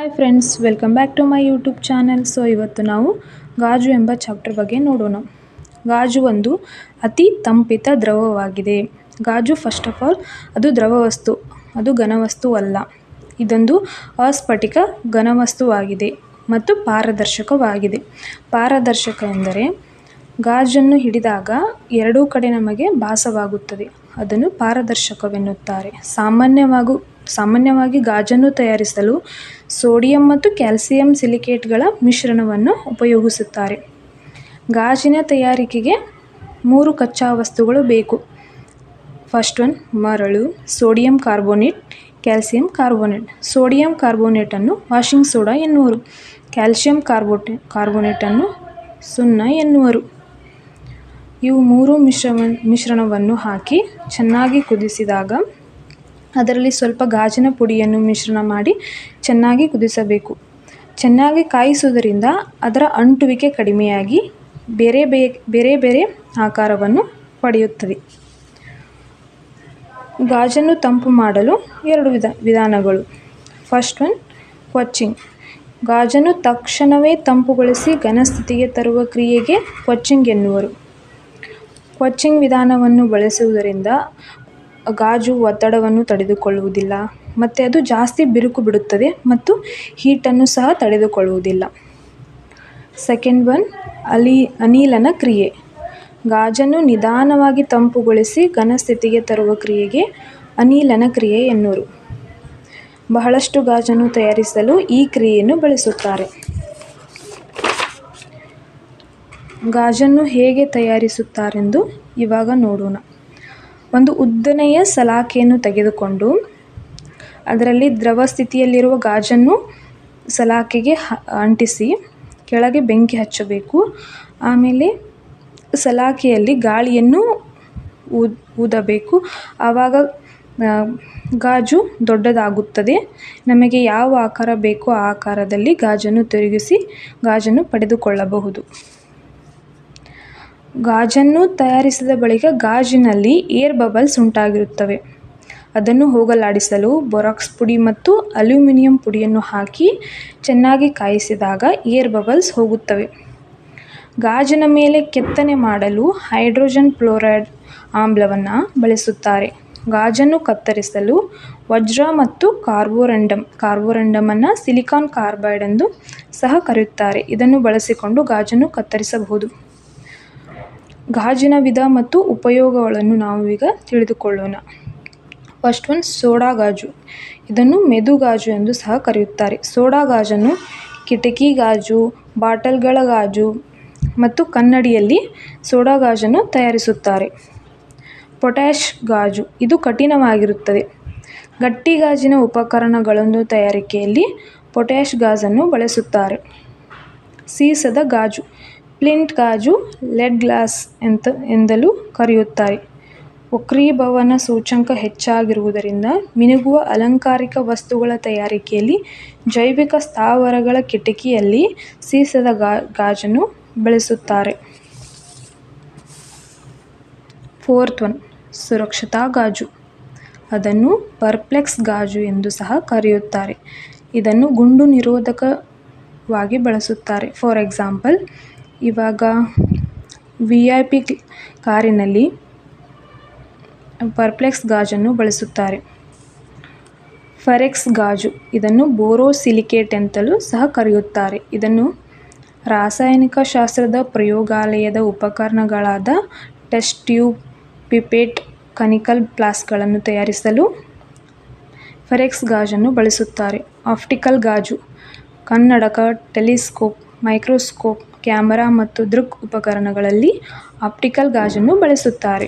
Hi friends, welcome back to my YouTube channel. So ಇವತ್ತು ನಾವು ಗಾಜು ಎಂಬ ಚಾಪ್ಟರ್ ಬಗ್ಗೆ ನೋಡೋಣ. ಗಾಜು ಒಂದು ಅತಿ ತಂಪಿತ ದ್ರವವಾಗಿದೆ. ಗಾಜು ಫಸ್ಟ್ ಆಫ್ ಆಲ್ ಅದು ದ್ರವವಸ್ತು, ಅದು ಘನವಸ್ತು ಅಲ್ಲ. ಇದೊಂದು ಅಸ್ಫಟಿಕ ಘನವಸ್ತುವಾಗಿದೆ ಮತ್ತು ಪಾರದರ್ಶಕವಾಗಿದೆ. ಪಾರದರ್ಶಕ ಎಂದರೆ ಗಾಜನ್ನು ಹಿಡಿದಾಗ ಎರಡೂ ಕಡೆ ನಮಗೆ ಭಾಸವಾಗುತ್ತದೆ, ಅದನ್ನು ಪಾರದರ್ಶಕವೆನ್ನುತ್ತಾರೆ. ಸಾಮಾನ್ಯವಾಗಿ ಗಾಜನ್ನು ತಯಾರಿಸಲು ಸೋಡಿಯಂ ಮತ್ತು ಕ್ಯಾಲ್ಸಿಯಂ ಸಿಲಿಕೇಟ್ಗಳ ಮಿಶ್ರಣವನ್ನು ಉಪಯೋಗಿಸುತ್ತಾರೆ. ಗಾಜಿನ ತಯಾರಿಕೆಗೆ 3 ಕಚ್ಚಾ ವಸ್ತುಗಳು ಬೇಕು. ಫಸ್ಟ್ ಒನ್ ಮರಳು, sodium carbonate, calcium carbonate. Sodium ಕಾರ್ಬೋನೇಟನ್ನು ವಾಷಿಂಗ್ ಸೋಡಾ ಎನ್ನುವರು, ಕ್ಯಾಲ್ಸಿಯಂ ಕಾರ್ಬೋನೇಟನ್ನು ಸುಣ್ಣ ಎನ್ನುವರು. ಇವು 3 ಮಿಶ್ರಣವನ್ನು ಹಾಕಿ ಚೆನ್ನಾಗಿ ಕುದಿಸಿದಾಗ ಅದರಲ್ಲಿ ಸ್ವಲ್ಪ ಗಾಜಿನ ಪುಡಿಯನ್ನು ಮಿಶ್ರಣ ಮಾಡಿ ಚೆನ್ನಾಗಿ ಕುದಿಸಬೇಕು. ಚೆನ್ನಾಗಿ ಕಾಯಿಸುವುದರಿಂದ ಅದರ ಅಂಟುವಿಕೆ ಕಡಿಮೆಯಾಗಿ ಬೇರೆ ಬೇರೆ ಆಕಾರವನ್ನು ಪಡೆಯುತ್ತದೆ. ಗಾಜನ್ನು ತಂಪು ಮಾಡಲು 2 ವಿಧಾನಗಳು. First one ಕ್ವಚಿಂಗ್. ಗಾಜನ್ನು ತಕ್ಷಣವೇ ತಂಪುಗೊಳಿಸಿ ಘನಸ್ಥಿತಿಗೆ ತರುವ ಕ್ರಿಯೆಗೆ ಕ್ವಚಿಂಗ್ ಎನ್ನುವರು. ಕ್ವಚಿಂಗ್ ವಿಧಾನವನ್ನು ಬಳಸುವುದರಿಂದ ಗಾಜು ಒತ್ತಡವನ್ನು ತಡೆದುಕೊಳ್ಳುವುದಿಲ್ಲ ಮತ್ತು ಅದು ಜಾಸ್ತಿ ಬಿರುಕು ಬಿಡುತ್ತದೆ ಮತ್ತು ಹೀಟನ್ನು ಸಹ ತಡೆದುಕೊಳ್ಳುವುದಿಲ್ಲ. ಸೆಕೆಂಡ್ ಒನ್ ಅನಿಲನ ಕ್ರಿಯೆ. ಗಾಜನ್ನು ನಿಧಾನವಾಗಿ ತಂಪುಗೊಳಿಸಿ ಘನಸ್ಥಿತಿಗೆ ತರುವ ಕ್ರಿಯೆಗೆ ಅನಿಲನ ಕ್ರಿಯೆ ಎನ್ನುವರು. ಬಹಳಷ್ಟು ಗಾಜನ್ನು ತಯಾರಿಸಲು ಈ ಕ್ರಿಯೆಯನ್ನು ಬಳಸುತ್ತಾರೆ. ಗಾಜನ್ನು ಹೇಗೆ ತಯಾರಿಸುತ್ತಾರೆಂದು ಇವಾಗ ನೋಡೋಣ. ಒಂದು ಉದ್ದನೆಯ ಸಲಾಕೆಯನ್ನು ತೆಗೆದುಕೊಂಡು ಅದರಲ್ಲಿ ದ್ರವ ಸ್ಥಿತಿಯಲ್ಲಿರುವ ಗಾಜನ್ನು ಸಲಾಕೆಗೆ ಅಂಟಿಸಿ ಕೆಳಗೆ ಬೆಂಕಿ ಹಚ್ಚಬೇಕು. ಆಮೇಲೆ ಸಲಾಕೆಯಲ್ಲಿ ಗಾಳಿಯನ್ನು ಊದಬೇಕು. ಆವಾಗ ಗಾಜು ದೊಡ್ಡದಾಗುತ್ತದೆ. ನಮಗೆ ಯಾವ ಆಕಾರ ಬೇಕೋ ಆ ಆಕಾರದಲ್ಲಿ ಗಾಜನ್ನು ತಿರುಗಿಸಿ ಗಾಜನ್ನು ಪಡೆದುಕೊಳ್ಳಬಹುದು. ಗಾಜನ್ನು ತಯಾರಿಸಿದ ಬಳಿಕ ಗಾಜಿನಲ್ಲಿ ಏರ್ ಬಬಲ್ಸ್ ಉಂಟಾಗಿರುತ್ತವೆ. ಅದನ್ನು ಹೋಗಲಾಡಿಸಲು ಬೋರಾಕ್ಸ್ ಪುಡಿ ಮತ್ತು ಅಲ್ಯೂಮಿನಿಯಂ ಪುಡಿಯನ್ನು ಹಾಕಿ ಚೆನ್ನಾಗಿ ಕಾಯಿಸಿದಾಗ ಏರ್ ಬಬಲ್ಸ್ ಹೋಗುತ್ತವೆ. ಗಾಜಿನ ಮೇಲೆ ಕೆತ್ತನೆ ಮಾಡಲು ಹೈಡ್ರೋಜನ್ ಫ್ಲೋರೈಡ್ ಆಮ್ಲವನ್ನು ಬಳಸುತ್ತಾರೆ. ಗಾಜನ್ನು ಕತ್ತರಿಸಲು ವಜ್ರ ಮತ್ತು ಕಾರ್ಬೋರಂಡಮನ್ನು ಸಿಲಿಕಾನ್ ಕಾರ್ಬೈಡ್ ಎಂದು ಸಹ ಕರೆಯುತ್ತಾರೆ. ಇದನ್ನು ಬಳಸಿಕೊಂಡು ಗಾಜನ್ನು ಕತ್ತರಿಸಬಹುದು. ಗಾಜಿನ ವಿಧ ಮತ್ತು ಉಪಯೋಗಗಳನ್ನು ನಾವು ಈಗ ತಿಳಿದುಕೊಳ್ಳೋಣ. ಫಸ್ಟ್ ಒನ್ ಸೋಡಾ ಗಾಜು. ಇದನ್ನು ಮೆದು ಗಾಜು ಎಂದು ಸಹ ಕರೆಯುತ್ತಾರೆ. ಸೋಡಾ ಗಾಜನ್ನು ಕಿಟಕಿ ಗಾಜು, ಬಾಟಲ್ಗಳ ಗಾಜು ಮತ್ತು ಕನ್ನಡಿಯಲ್ಲಿ ಸೋಡಾ ಗಾಜನ್ನು ತಯಾರಿಸುತ್ತಾರೆ. ಪೊಟ್ಯಾಷ್ ಗಾಜು. ಇದು ಕಠಿಣವಾಗಿರುತ್ತದೆ. ಗಟ್ಟಿ ಗಾಜಿನ ಉಪಕರಣಗಳನ್ನು ತಯಾರಿಕೆಯಲ್ಲಿ ಪೊಟ್ಯಾಷ್ ಗಾಜನ್ನು ಬಳಸುತ್ತಾರೆ. ಸೀಸದ ಗಾಜು. ಫ್ಲಿಂಟ್ ಗಾಜು, ಲೆಡ್ ಗ್ಲಾಸ್ ಎಂದಲೂ ಕರೆಯುತ್ತಾರೆ. ವಕ್ರೀಭವನ ಸೂಚ್ಯಂಕ ಹೆಚ್ಚಾಗಿರುವುದರಿಂದ ಮಿನುಗುವ ಅಲಂಕಾರಿಕ ವಸ್ತುಗಳ ತಯಾರಿಕೆಯಲ್ಲಿ ಜೈವಿಕ ಸ್ಥಾವರಗಳ ಕಿಟಕಿಯಲ್ಲಿ ಸೀಸದ ಗಾಜನ್ನು ಬಳಸುತ್ತಾರೆ. ಫೋರ್ತ್ ಒನ್ ಸುರಕ್ಷತಾ ಗಾಜು. ಅದನ್ನು ಪರ್ಪ್ಲೆಕ್ಸ್ ಗಾಜು ಎಂದು ಸಹ ಕರೆಯುತ್ತಾರೆ. ಇದನ್ನು ಗುಂಡು ನಿರೋಧಕವಾಗಿ ಬಳಸುತ್ತಾರೆ. ಫಾರ್ ಎಕ್ಸಾಂಪಲ್, ಇವಾಗ VIP ಕಾರಿನಲ್ಲಿ ಪರ್ಪ್ಲೆಕ್ಸ್ ಗಾಜನ್ನು ಬಳಸುತ್ತಾರೆ. ಫೆರೆಕ್ಸ್ ಗಾಜು. ಇದನ್ನು ಬೋರೋಸಿಲಿಕೇಟ್ ಎಂತಲೂ ಸಹ ಕರೆಯುತ್ತಾರೆ. ಇದನ್ನು ರಾಸಾಯನಿಕ ಶಾಸ್ತ್ರದ ಪ್ರಯೋಗಾಲಯದ ಉಪಕರಣಗಳಾದ ಟೆಸ್ಟ್ ಟ್ಯೂಬ್, ಪಿಪೆಟ್, ಕಾನಿಕಲ್ ಫ್ಲಾಸ್ಕ್ಗಳನ್ನು ತಯಾರಿಸಲು ಫೆರೆಕ್ಸ್ ಗಾಜನ್ನು ಬಳಸುತ್ತಾರೆ. ಆಪ್ಟಿಕಲ್ ಗಾಜು. ಕನ್ನಡಕ, ಟೆಲಿಸ್ಕೋಪ್, ಮೈಕ್ರೋಸ್ಕೋಪ್, ಕ್ಯಾಮರಾ ಮತ್ತು ದೃಕ್ ಉಪಕರಣಗಳಲ್ಲಿ ಆಪ್ಟಿಕಲ್ ಗಾಜನ್ನು ಬಳಸುತ್ತಾರೆ.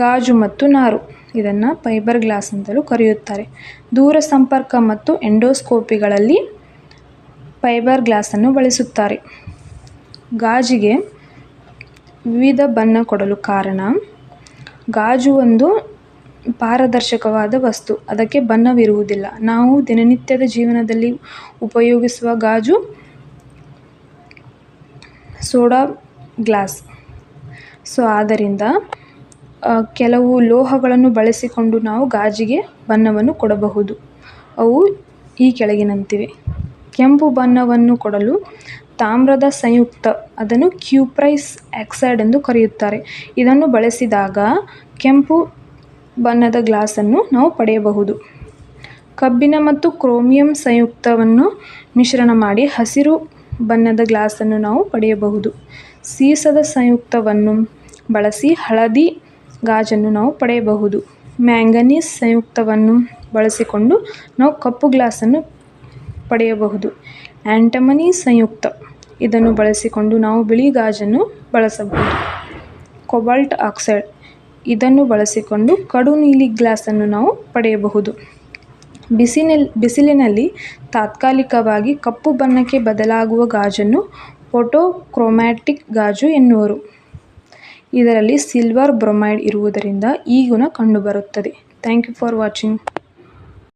ಗಾಜು ಮತ್ತು ನಾರು. ಇದನ್ನು ಫೈಬರ್ ಗ್ಲಾಸ್ ಅಂತಲೂ ಕರೆಯುತ್ತಾರೆ. ದೂರ ಸಂಪರ್ಕ ಮತ್ತು ಎಂಡೋಸ್ಕೋಪಿಗಳಲ್ಲಿ ಫೈಬರ್ ಗ್ಲಾಸನ್ನು ಬಳಸುತ್ತಾರೆ. ಗಾಜಿಗೆ ವಿವಿಧ ಬಣ್ಣ ಕೊಡಲು ಕಾರಣ, ಗಾಜು ಒಂದು ಪಾರದರ್ಶಕವಾದ ವಸ್ತು, ಅದಕ್ಕೆ ಬಣ್ಣವಿರುವುದಿಲ್ಲ. ನಾವು ದಿನನಿತ್ಯದ ಜೀವನದಲ್ಲಿ ಉಪಯೋಗಿಸುವ ಗಾಜು ಸೋಡಾ ಗ್ಲಾಸ್. ಸೊ ಆದ್ದರಿಂದ ಕೆಲವು ಲೋಹಗಳನ್ನು ಬಳಸಿಕೊಂಡು ನಾವು ಗಾಜಿಗೆ ಬಣ್ಣವನ್ನು ಕೊಡಬಹುದು. ಅವು ಈ ಕೆಳಗಿನಂತಿವೆ. ಕೆಂಪು ಬಣ್ಣವನ್ನು ಕೊಡಲು ತಾಮ್ರದ ಸಂಯುಕ್ತ, ಅದನ್ನು ಕ್ಯುಪ್ರಸ್ ಆಕ್ಸೈಡ್ ಎಂದು ಕರೆಯುತ್ತಾರೆ. ಇದನ್ನು ಬಳಸಿದಾಗ ಕೆಂಪು ಬಣ್ಣದ ಗ್ಲಾಸನ್ನು ನಾವು ಪಡೆಯಬಹುದು. ಕಬ್ಬಿಣ ಮತ್ತು ಕ್ರೋಮಿಯಂ ಸಂಯುಕ್ತವನ್ನು ಮಿಶ್ರಣ ಮಾಡಿ ಹಸಿರು ಬಣ್ಣದ ಗ್ಲಾಸನ್ನು ನಾವು ಪಡೆಯಬಹುದು. ಸೀಸದ ಸಂಯುಕ್ತವನ್ನು ಬಳಸಿ ಹಳದಿ ಗಾಜನ್ನು ನಾವು ಪಡೆಯಬಹುದು. ಮ್ಯಾಂಗನೀಸ್ ಸಂಯುಕ್ತವನ್ನು ಬಳಸಿಕೊಂಡು ನಾವು ಕಪ್ಪು ಗ್ಲಾಸನ್ನು ಪಡೆಯಬಹುದು. ಆಂಟಿಮನಿ ಸಂಯುಕ್ತ, ಇದನ್ನು ಬಳಸಿಕೊಂಡು ನಾವು ಬಿಳಿ ಗಾಜನ್ನು ಬಳಸಬಹುದು. ಕೋಬಾಲ್ಟ್ ಆಕ್ಸೈಡ್, ಇದನ್ನು ಬಳಸಿಕೊಂಡು ಕಡು ನೀಲಿ ಗ್ಲಾಸನ್ನು ನಾವು ಪಡೆಯಬಹುದು. ಬಿಸಿಲಿನಲ್ಲಿ ತಾತ್ಕಾಲಿಕವಾಗಿ ಕಪ್ಪು ಬಣ್ಣಕ್ಕೆ ಬದಲಾಗುವ ಗಾಜನ್ನು ಫೋಟೋಕ್ರೋಮ್ಯಾಟಿಕ್ ಗಾಜು ಎನ್ನುವರು. ಇದರಲ್ಲಿ ಸಿಲ್ವರ್ ಬ್ರೊಮೈಡ್ ಇರುವುದರಿಂದ ಈ ಗುಣ ಕಂಡುಬರುತ್ತದೆ. Thank you for watching.